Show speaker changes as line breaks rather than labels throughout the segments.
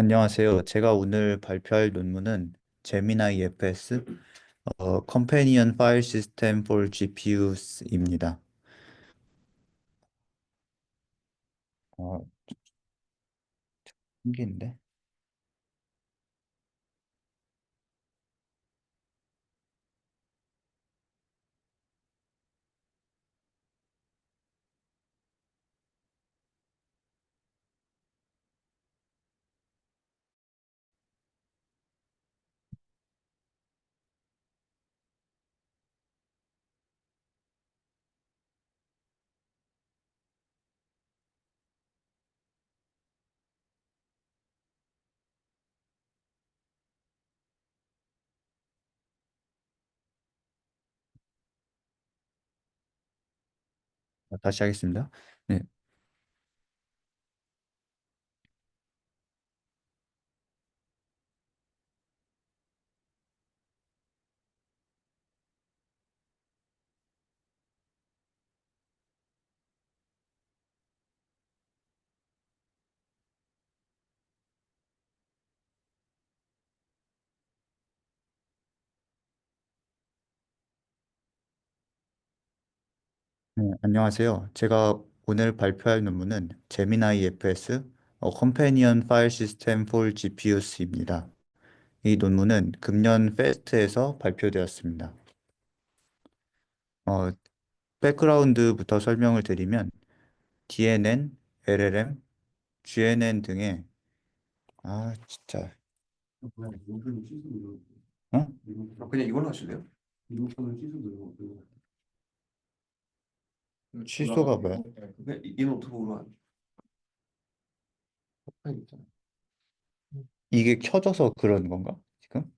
안녕하세요. 제가 오늘 발표할 논문은 제미나이 FS Companion File System for GPUs입니다. 어, 생긴데? 다시 하겠습니다. 네, 안녕하세요. 제가 오늘 발표할 논문은 제미나이 FS Companion File System for GPUs입니다. 이 논문은 금년 페스트에서 발표되었습니다. 어, 백그라운드부터 설명을 드리면 DNN, LLM, GNN 등의 진짜.
그냥 이동표는 취소 누르고
어?
그냥 이걸로 하실래요? 이동표는 취소 누르고
취소가
올라가게.
뭐야?
그냥 이 노트북으로 한 파일 있잖아요.
이게 켜져서 그런 건가? 지금?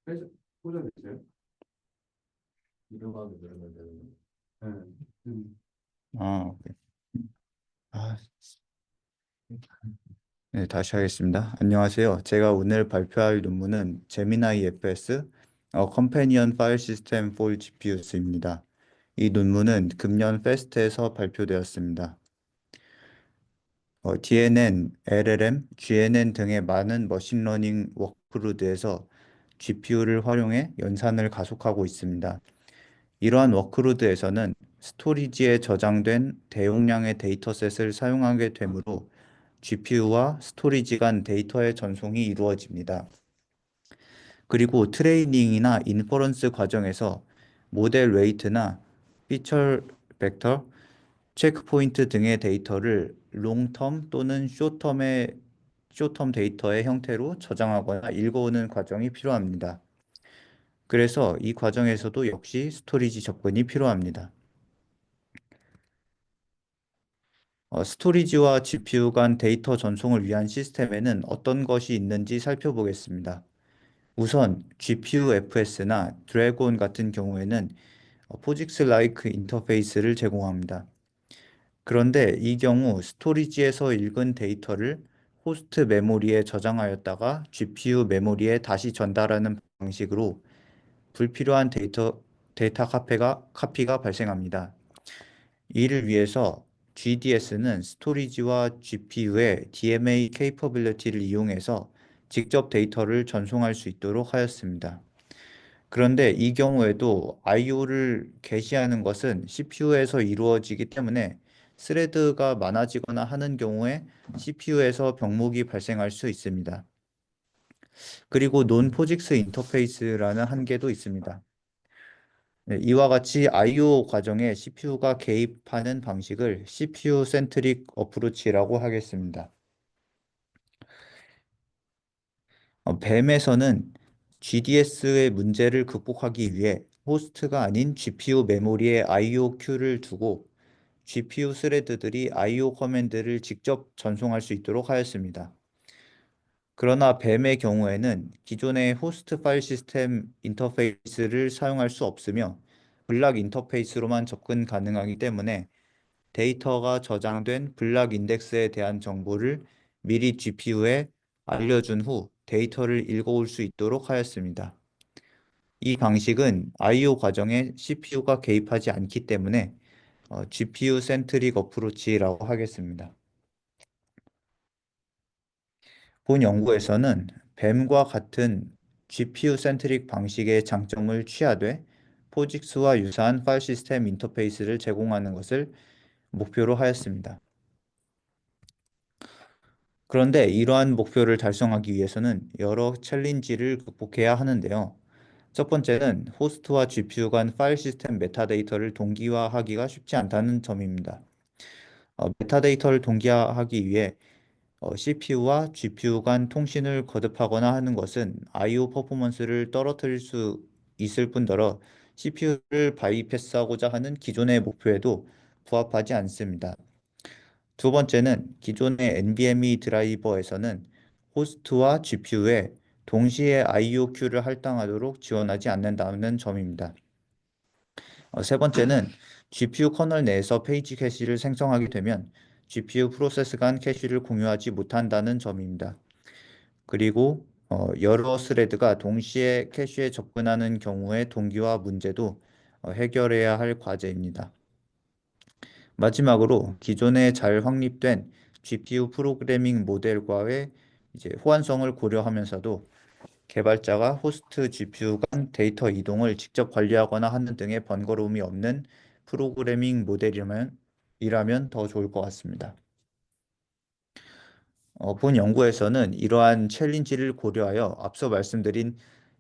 빼서 꽂아주세요. 이동하게 누르면 되는. 네.
오케이. 아, 네, 다시 하겠습니다. 안녕하세요. 제가 오늘 발표할 논문은 제미나이 FS Companion File System for GPUs입니다. 이 논문은 금년 페스트에서 발표되었습니다. DNN, LLM, GNN 등의 많은 머신러닝 워크로드에서 GPU를 활용해 연산을 가속하고 있습니다. 이러한 워크로드에서는 스토리지에 저장된 대용량의 데이터셋을 사용하게 되므로 GPU와 스토리지 간 데이터의 전송이 이루어집니다. 그리고 트레이닝이나 인퍼런스 과정에서 모델 웨이트나 피처 벡터, 체크 포인트 등의 데이터를 롱텀 또는 쇼텀 데이터의 형태로 저장하거나 읽어오는 과정이 필요합니다. 그래서 이 과정에서도 역시 스토리지 접근이 필요합니다. 스토리지와 GPU 간 데이터 전송을 위한 시스템에는 어떤 것이 있는지 살펴보겠습니다. 우선 GPU FS나 드래곤 같은 경우에는 포직스 라이크 인터페이스를 제공합니다. 그런데 이 경우 스토리지에서 읽은 데이터를 호스트 메모리에 저장하였다가 GPU 메모리에 다시 전달하는 방식으로 불필요한 데이터 카피가 발생합니다. 이를 위해서 GDS는 스토리지와 GPU의 DMA 케이퍼빌리티를 이용해서 직접 데이터를 전송할 수 있도록 하였습니다. 그런데 이 경우에도 IO를 개시하는 것은 CPU에서 이루어지기 때문에 스레드가 많아지거나 하는 경우에 CPU에서 병목이 발생할 수 있습니다. 그리고 논포직스 인터페이스라는 한계도 있습니다. 네, 이와 같이 IO 과정에 CPU가 개입하는 방식을 CPU 센트릭 어프로치라고 하겠습니다. 뱀에서는 GDS의 문제를 극복하기 위해 호스트가 아닌 GPU 메모리에 IO 큐를 두고 GPU 스레드들이 IO 커맨드를 직접 전송할 수 있도록 하였습니다. 그러나 뱀의 경우에는 기존의 호스트 파일 시스템 인터페이스를 사용할 수 없으며 블락 인터페이스로만 접근 가능하기 때문에 데이터가 저장된 블락 인덱스에 대한 정보를 미리 GPU에 알려준 후 데이터를 읽어올 수 있도록 하였습니다. 이 방식은 I/O 과정에 CPU가 개입하지 않기 때문에 GPU 센트릭 어프로치라고 하겠습니다. 본 연구에서는 뱀과 같은 GPU 센트릭 방식의 장점을 취하되 포직스와 유사한 파일 시스템 인터페이스를 제공하는 것을 목표로 하였습니다. 그런데 이러한 목표를 달성하기 위해서는 여러 챌린지를 극복해야 하는데요. 첫 번째는 호스트와 GPU 간 파일 시스템 메타데이터를 동기화하기가 쉽지 않다는 점입니다. 메타데이터를 동기화하기 위해 CPU와 GPU 간 통신을 거듭하거나 하는 것은 I/O 퍼포먼스를 떨어뜨릴 수 있을 뿐더러 CPU를 바이패스하고자 하는 기존의 목표에도 부합하지 않습니다. 두 번째는 기존의 NVMe 드라이버에서는 호스트와 GPU에 동시에 I/O 큐를 할당하도록 지원하지 않는다는 점입니다. 세 번째는 GPU 커널 내에서 페이지 캐시를 생성하게 되면 GPU 프로세스 간 캐시를 공유하지 못한다는 점입니다. 그리고 여러 스레드가 동시에 캐시에 접근하는 경우의 동기화 문제도 해결해야 할 과제입니다. 마지막으로 기존에 잘 확립된 GPU 프로그래밍 모델과의 이제 호환성을 고려하면서도 개발자가 호스트 GPU 간 데이터 이동을 직접 관리하거나 하는 등의 번거로움이 없는 프로그래밍 모델이라면 더 좋을 것 같습니다. 본 연구에서는 이러한 챌린지를 고려하여 앞서 말씀드린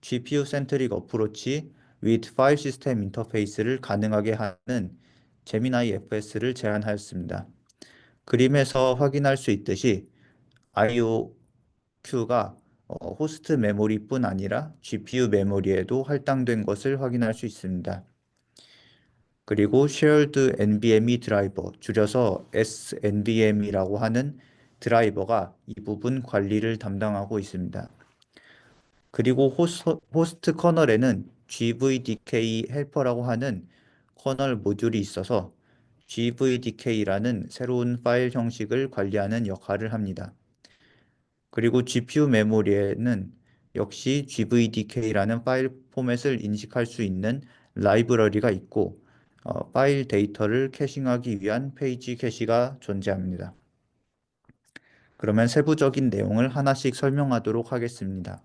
GPU 센트릭 어프로치 with 파일 시스템 인터페이스를 가능하게 하는 제미나이 FS를 제안하였습니다. 그림에서 확인할 수 있듯이 IOQ가 호스트 메모리뿐 아니라 GPU 메모리에도 할당된 것을 확인할 수 있습니다. 그리고 Shared NVMe 드라이버, 줄여서 SNVM이라고 하는 드라이버가 이 부분 관리를 담당하고 있습니다. 그리고 호스트 커널에는 GVDK 헬퍼라고 하는 커널 모듈이 있어서 GVDK라는 새로운 파일 형식을 관리하는 역할을 합니다. 그리고 GPU 메모리에는 역시 GVDK라는 파일 포맷을 인식할 수 있는 라이브러리가 있고 파일 데이터를 캐싱하기 위한 페이지 캐시가 존재합니다. 그러면 세부적인 내용을 하나씩 설명하도록 하겠습니다.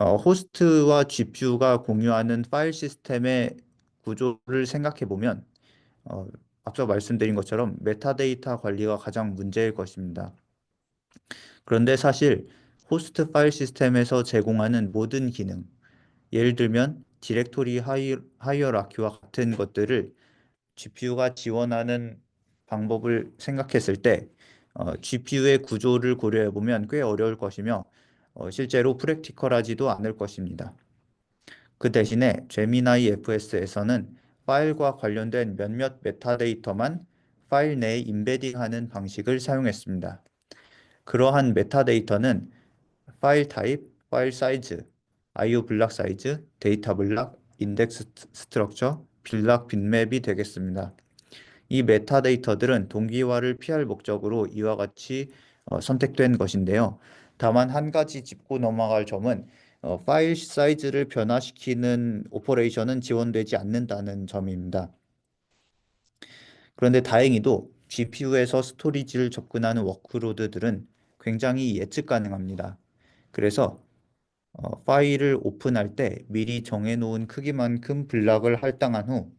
호스트와 GPU가 공유하는 파일 시스템의 구조를 생각해 보면 어, 앞서 말씀드린 것처럼 메타데이터 관리가 가장 문제일 것입니다. 그런데 사실 호스트 파일 시스템에서 제공하는 모든 기능, 예를 들면 디렉토리 하이어라키와 같은 것들을 GPU가 지원하는 방법을 생각했을 때 GPU의 구조를 고려해 보면 꽤 어려울 것이며 실제로 프랙티컬하지도 않을 것입니다. 그 대신에 제미나이 FS에서는 파일과 관련된 몇몇 메타데이터만 파일 내에 임베딩하는 방식을 사용했습니다. 그러한 메타데이터는 파일 타입, 파일 사이즈, IO 블락 사이즈, 데이터 블락, 인덱스 스트럭처, 블락 빗맵이 되겠습니다. 이 메타데이터들은 동기화를 피할 목적으로 이와 같이 선택된 것인데요. 다만 한 가지 짚고 넘어갈 점은 파일 사이즈를 변화시키는 오퍼레이션은 지원되지 않는다는 점입니다. 그런데 다행히도 GPU에서 스토리지를 접근하는 워크로드들은 굉장히 예측 가능합니다. 그래서 파일을 오픈할 때 미리 정해놓은 크기만큼 블락을 할당한 후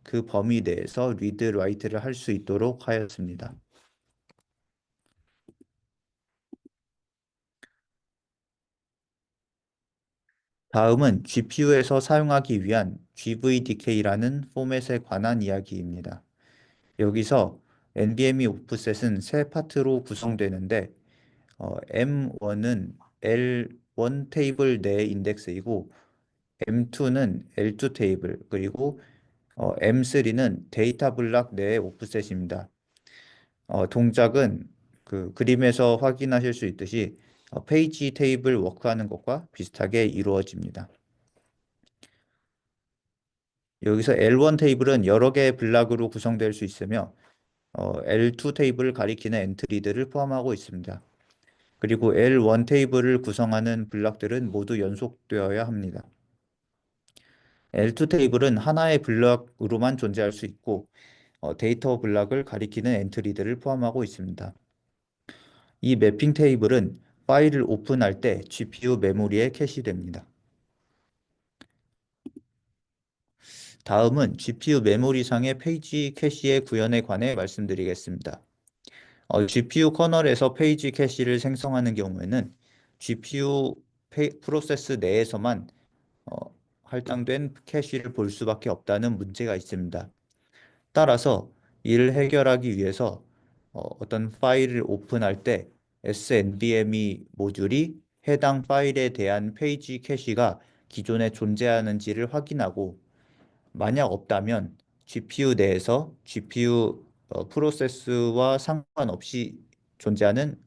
그 범위 내에서 리드 라이트를 할 수 있도록 하였습니다. 다음은 GPU에서 사용하기 위한 GVDK라는 포맷에 관한 이야기입니다. 여기서 NVMe 오프셋은 세 파트로 구성되는데 M1은 L1 테이블 내 인덱스이고 M2는 L2 테이블 그리고 M3는 데이터 블락 내의 오프셋입니다. 동작은 그 그림에서 확인하실 수 있듯이 페이지 테이블 워크하는 것과 비슷하게 이루어집니다. 여기서 L1 테이블은 여러 개의 블락으로 구성될 수 있으며 L2 테이블을 가리키는 엔트리들을 포함하고 있습니다. 그리고 L1 테이블을 구성하는 블락들은 모두 연속되어야 합니다. L2 테이블은 하나의 블락으로만 존재할 수 있고 데이터 블락을 가리키는 엔트리들을 포함하고 있습니다. 이 매핑 테이블은 파일을 오픈할 때 GPU 메모리에 캐시됩니다. 다음은 GPU 메모리상의 페이지 캐시의 구현에 관해 말씀드리겠습니다. GPU 커널에서 페이지 캐시를 생성하는 경우에는 GPU 프로세스 내에서만 어, 할당된 캐시를 볼 수밖에 없다는 문제가 있습니다. 따라서 이를 해결하기 위해서 어떤 파일을 오픈할 때 SNVMe 모듈이 해당 파일에 대한 페이지 캐시가 기존에 존재하는지를 확인하고 만약 없다면 GPU 내에서 GPU 프로세스와 상관없이 존재하는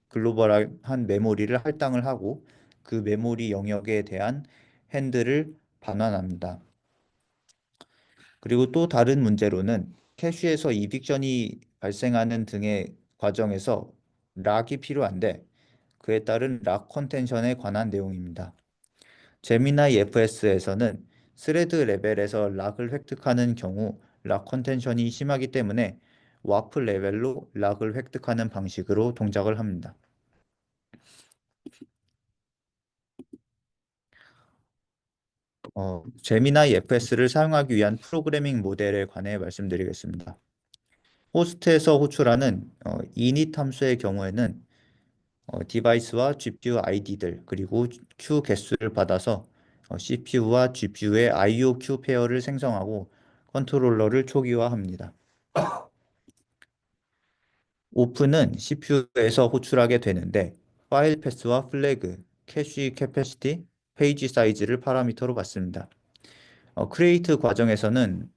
글로벌한 메모리를 할당을 하고 그 메모리 영역에 대한 핸들을 반환합니다. 그리고 또 다른 문제로는 캐시에서 이빅션이 발생하는 등의 과정에서 락이 필요한데 그에 따른 락 컨텐션에 관한 내용입니다. 제미나이 FS에서는 스레드 레벨에서 락을 획득하는 경우 락 컨텐션이 심하기 때문에 와플 레벨로 락을 획득하는 방식으로 동작을 합니다. 제미나이 FS를 사용하기 위한 프로그래밍 모델에 관해 말씀드리겠습니다. 호스트에서 호출하는 init 함수의 경우에는 디바이스와 GPU 아이디들 그리고 큐 개수를 받아서 CPU와 GPU의 I/O 큐 페어를 생성하고 컨트롤러를 초기화합니다. 오픈은 CPU에서 호출하게 되는데 파일 패스와 플래그, 캐시 캐패시티, 페이지 사이즈를 파라미터로 받습니다. 크리에이트 과정에서는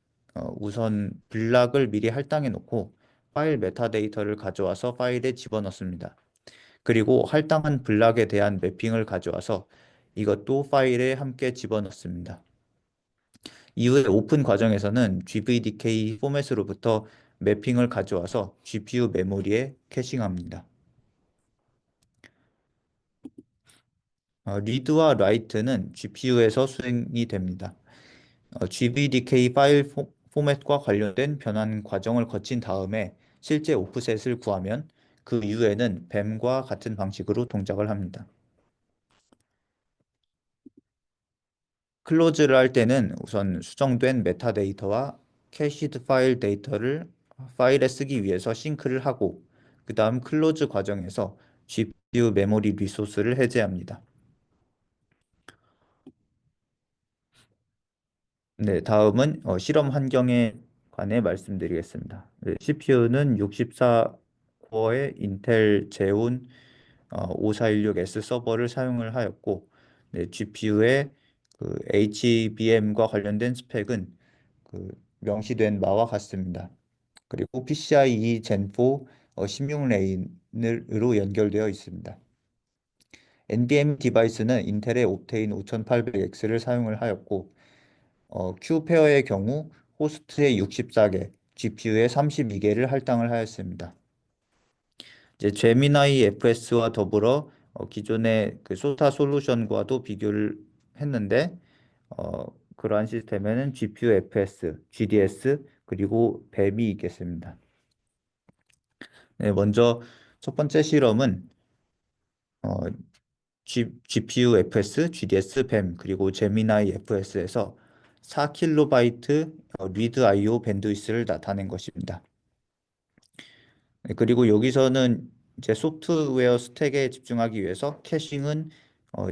우선 블락을 미리 할당해 놓고 파일 메타데이터를 가져와서 파일에 집어넣습니다. 그리고 할당한 블락에 대한 매핑을 가져와서 이것도 파일에 함께 집어넣습니다. 이후에 오픈 과정에서는 GVDK 포맷으로부터 매핑을 가져와서 GPU 메모리에 캐싱합니다. 리드와 라이트는 GPU에서 수행이 됩니다. GVDK 파일 포맷과 관련된 변환 과정을 거친 다음에 실제 오프셋을 구하면 그 이후에는 뱀과 같은 방식으로 동작을 합니다. 클로즈를 할 때는 우선 수정된 메타데이터와 캐시드 파일 데이터를 파일에 쓰기 위해서 싱크를 하고 그 다음 클로즈 과정에서 GPU 메모리 리소스를 해제합니다. 네, 다음은 실험 환경에 관해 말씀드리겠습니다. CPU는 64코어의 인텔 제온 5416S 서버를 사용을 하였고 GPU의 그 HBM과 관련된 스펙은 그 명시된 바와 같습니다. 그리고 PCIe Gen4 16레인으로 연결되어 있습니다. NVMe 디바이스는 인텔의 옵테인 5800X를 사용을 하였고 Q 페어의 경우 호스트의 64개, GPU의 32개를 할당을 하였습니다. 이제 제미나이 FS와 더불어 기존의 그 소타 솔루션과도 비교를 했는데 어, 그러한 시스템에는 GPU FS, GDS 그리고 뱀이 있겠습니다. 네, 먼저 첫 번째 실험은 어, GPU FS, GDS, 뱀 그리고 제미나이 FS에서 4KB 리드 I/O 밴드위스를 나타낸 것입니다. 네, 그리고 여기서는 이제 소프트웨어 스택에 집중하기 위해서 캐싱은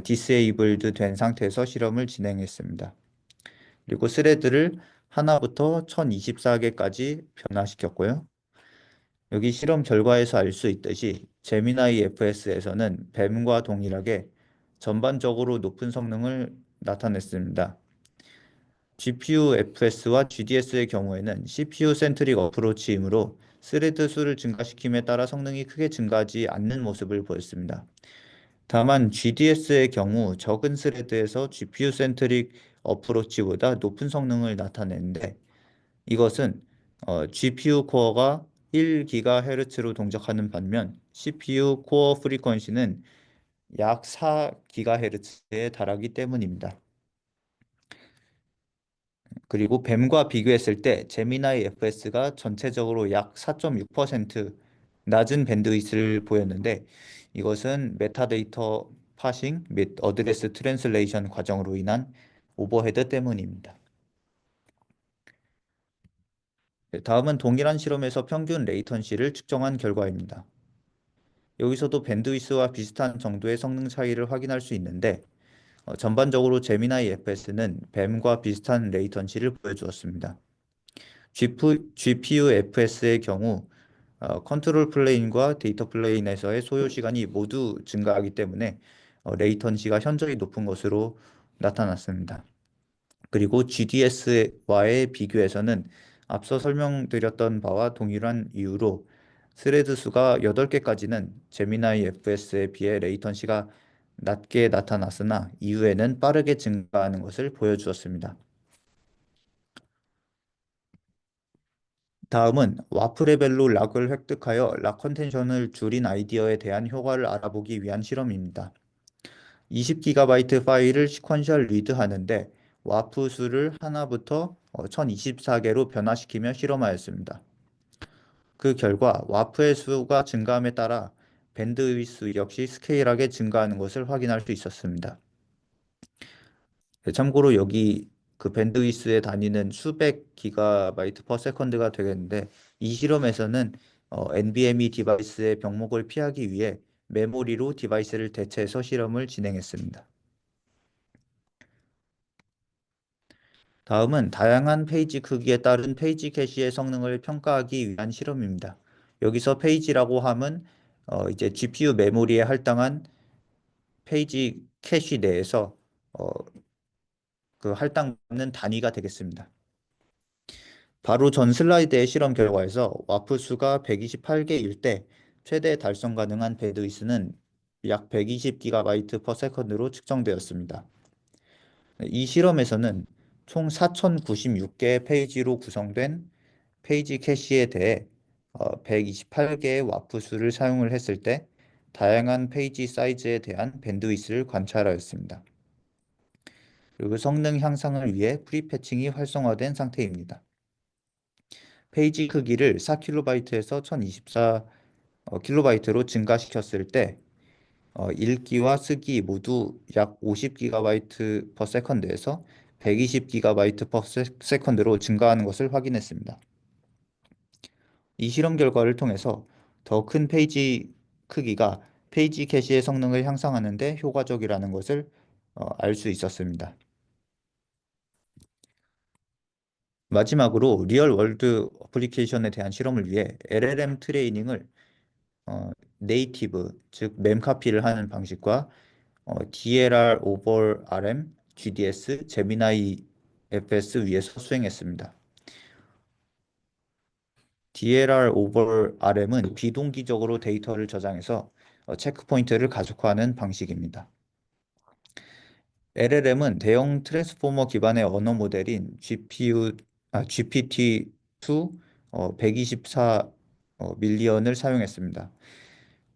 디세이블드 된 상태에서 실험을 진행했습니다. 그리고 스레드를 하나부터 1024개까지 변화시켰고요. 여기 실험 결과에서 알 수 있듯이 제미나이 FS에서는 뱀과 동일하게 전반적으로 높은 성능을 나타냈습니다. GPU FS와 GDS의 경우에는 CPU 센트릭 어프로치이므로 스레드 수를 증가시킴에 따라 성능이 크게 증가하지 않는 모습을 보였습니다. 다만 GDS의 경우 적은 스레드에서 GPU 센트릭 어프로치보다 높은 성능을 나타내는데 이것은 GPU 코어가 1GHz로 동작하는 반면 CPU 코어 프리퀀시는 약 4GHz에 달하기 때문입니다. 그리고 뱀과 비교했을 때 제미나이 FS가 전체적으로 약 4.6% 낮은 밴드위스를 보였는데 이것은 메타데이터 파싱 및 어드레스 트랜슬레이션 과정으로 인한 오버헤드 때문입니다. 네, 다음은 동일한 실험에서 평균 레이턴시를 측정한 결과입니다. 여기서도 밴드위스와 비슷한 정도의 성능 차이를 확인할 수 있는데 전반적으로 제미나이 FS는 뱀과 비슷한 레이턴시를 보여주었습니다. GPU FS의 경우 컨트롤 플레인과 데이터 플레인에서의 소요 시간이 모두 증가하기 때문에 레이턴시가 현저히 높은 것으로 나타났습니다. 그리고 GDS와의 비교에서는 앞서 설명드렸던 바와 동일한 이유로 스레드 수가 8개까지는 제미나이 FS에 비해 레이턴시가 낮게 나타났으나 이후에는 빠르게 증가하는 것을 보여주었습니다. 다음은 와프 레벨로 락을 획득하여 락 컨텐션을 줄인 아이디어에 대한 효과를 알아보기 위한 실험입니다. 20GB 파일을 시퀀셜 리드하는데 와프 수를 하나부터 1024개로 변화시키며 실험하였습니다. 그 결과 와프의 수가 증가함에 따라 밴드위스 역시 스케일하게 증가하는 것을 확인할 수 있었습니다. 네, 참고로 여기 그 밴드위스의 단위는 수백 기가바이트 퍼 세컨드가 되겠는데 이 실험에서는 NVMe 디바이스의 병목을 피하기 위해 메모리로 디바이스를 대체해서 실험을 진행했습니다. 다음은 다양한 페이지 크기에 따른 페이지 캐시의 성능을 평가하기 위한 실험입니다. 여기서 페이지라고 함은 이제 GPU 메모리에 할당한 페이지 캐시 내에서 어, 그 할당받는 단위가 되겠습니다. 바로 전 슬라이드의 실험 결과에서 와프 수가 128개일 때 최대 달성 가능한 밴드위스는 약 120GB per second로 측정되었습니다. 이 실험에서는 총 4096개의 페이지로 구성된 페이지 캐시에 대해 128개의 와프 수를 사용을 했을 때 다양한 페이지 사이즈에 대한 밴드위스를 관찰하였습니다. 그리고 성능 향상을 위해 프리패칭이 활성화된 상태입니다. 페이지 크기를 4KB 에서 1024KB 로 증가시켰을 때 읽기와 쓰기 모두 약 50GB per second에서 120GB per second로 증가하는 것을 확인했습니다. 이 실험 결과를 통해서 더 큰 페이지 크기가 페이지 캐시의 성능을 향상하는 데 효과적이라는 것을 알 수 있었습니다. 마지막으로 리얼 월드 어플리케이션에 대한 실험을 위해 LLM 트레이닝을 네이티브, 즉 mem카피를 하는 방식과 DLR over RM, GDS, 제미나이 FS 위에서 수행했습니다. DLR over RM은 비동기적으로 데이터를 저장해서 체크포인트를 가속화하는 방식입니다. LLM은 대형 트랜스포머 기반의 언어 모델인 GPT-2 124 밀리언을 사용했습니다.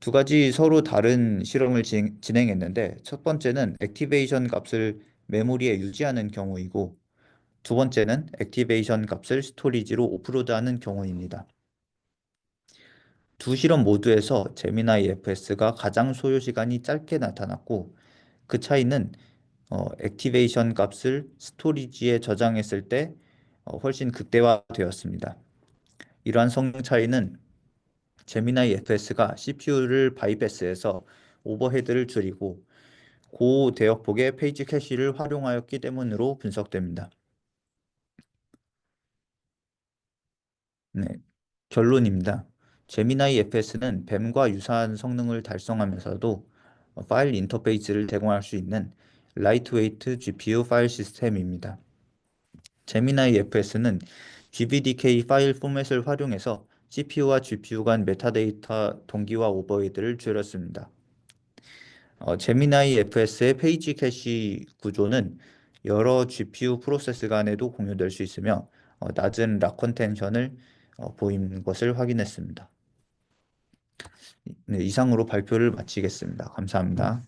두 가지 서로 다른 실험을 진행했는데 첫 번째는 액티베이션 값을 메모리에 유지하는 경우이고 두 번째는 액티베이션 값을 스토리지로 오프로드하는 경우입니다. 두 실험 모두에서 제미나이 FS가 가장 소요 시간이 짧게 나타났고 그 차이는 액티베이션 값을 스토리지에 저장했을 때 훨씬 극대화되었습니다. 이러한 성능 차이는 제미나이 FS가 CPU를 바이패스해서 오버헤드를 줄이고 고대역폭의 페이지 캐시를 활용하였기 때문으로 분석됩니다. 네, 결론입니다. 제미나이 FS는 뱀과 유사한 성능을 달성하면서도 파일 인터페이스를 제공할 수 있는 라이트웨이트 GPU 파일 시스템입니다. 제미나이 FS는 GBDK 파일 포맷을 활용해서 CPU와 GPU 간 메타데이터 동기화 오버헤드를 줄였습니다. 제미나이 FS의 페이지 캐시 구조는 여러 GPU 프로세스 간에도 공유될 수 있으며 낮은 락 컨텐션을 보이는 것을 확인했습니다. 네, 이상으로 발표를 마치겠습니다. 감사합니다.